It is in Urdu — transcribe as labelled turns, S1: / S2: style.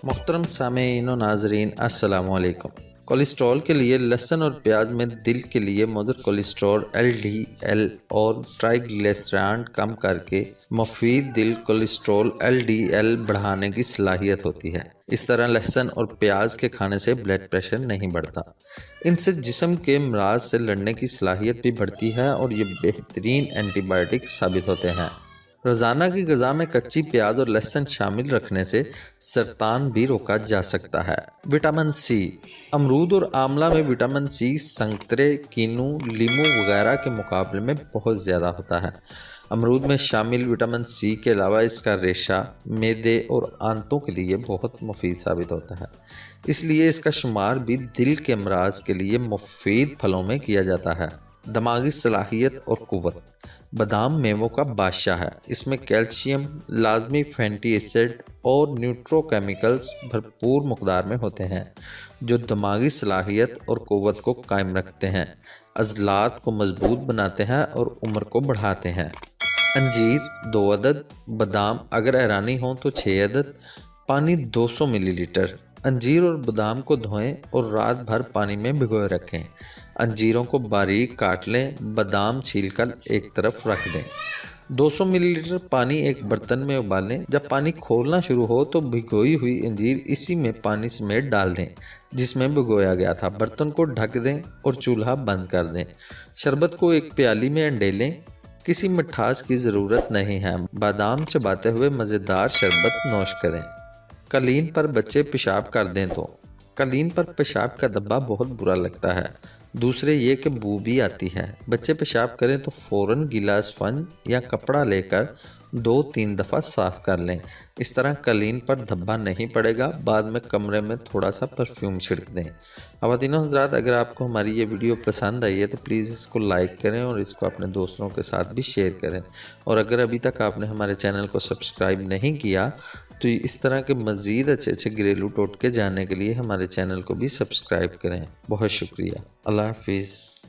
S1: محترم سامعین و ناظرین السلام علیکم۔ کولیسٹرول کے لیے لہسن اور پیاز میں دل کے لیے مضر کولیسٹرول LDL اور ٹرائیگلیسرائڈ کم کر کے مفید دل کولیسٹرول LDL بڑھانے کی صلاحیت ہوتی ہے۔ اس طرح لہسن اور پیاز کے کھانے سے بلڈ پریشر نہیں بڑھتا۔ ان سے جسم کے امراض سے لڑنے کی صلاحیت بھی بڑھتی ہے اور یہ بہترین اینٹی بائیوٹک ثابت ہوتے ہیں۔ روزانہ کی غذا میں کچی پیاز اور لہسن شامل رکھنے سے سرطان بھی روکا جا سکتا ہے۔ Vitamin C. امرود اور آملہ میں وٹامن سی سنترے، کینو، لیمو وغیرہ کے مقابلے میں بہت زیادہ ہوتا ہے۔ امرود میں شامل وٹامن سی کے علاوہ اس کا ریشہ معدے اور آنتوں کے لیے بہت مفید ثابت ہوتا ہے، اس لیے اس کا شمار بھی دل کے امراض کے لیے مفید پھلوں میں کیا جاتا ہے۔ دماغی صلاحیت اور قوت۔ بادام میووں کا بادشاہ ہے۔ اس میں کیلشیم، لازمی فیٹی ایسڈ اور نیوٹرو کیمیکلز بھرپور مقدار میں ہوتے ہیں جو دماغی صلاحیت اور قوت کو قائم رکھتے ہیں، عضلات کو مضبوط بناتے ہیں اور عمر کو بڑھاتے ہیں۔ انجیر 2 عدد، بادام اگر ایرانی ہوں تو 6 عدد، پانی 200 ملی لیٹر۔ انجیر اور بادام کو دھوئیں اور رات بھر پانی میں بھگوئے رکھیں۔ انجیروں کو باریک کاٹ لیں، بادام چھیل کر ایک طرف رکھ دیں۔ 200 ملی لیٹر پانی ایک برتن میں ابالیں۔ جب پانی کھولنا شروع ہو تو بھگوئی ہوئی انجیر اسی میں پانی سمیت ڈال دیں جس میں بھگویا گیا تھا۔ برتن کو ڈھک دیں اور چولہا بند کر دیں۔ شربت کو ایک پیالی میں انڈیلیں۔ کسی مٹھاس کی ضرورت نہیں ہے، بادام چباتے ہوئے مزیدار شربت نوش کریں۔ قالین پر بچے پیشاب کر دیں تو۔ قالین پر پیشاب کا دھبا بہت برا لگتا ہے، دوسرے یہ کہ بو بھی آتی ہے۔ بچے پیشاب کریں تو فوراً گیلا اسفنج یا کپڑا لے کر 2-3 دفعہ صاف کر لیں، اس طرح قالین پر دھبا نہیں پڑے گا۔ بعد میں کمرے میں تھوڑا سا پرفیوم چھڑک دیں۔ خواتین و حضرات، اگر آپ کو ہماری یہ ویڈیو پسند آئی ہے تو پلیز اس کو لائک کریں اور اس کو اپنے دوستوں کے ساتھ بھی شیئر کریں، اور اگر ابھی تک آپ نے ہمارے چینل کو سبسکرائب نہیں کیا تو اس طرح کے مزید اچھے گھریلو ٹوٹکے جاننے کے لیے ہمارے چینل کو بھی سبسکرائب کریں۔ بہت شکریہ۔ اللہ حافظ۔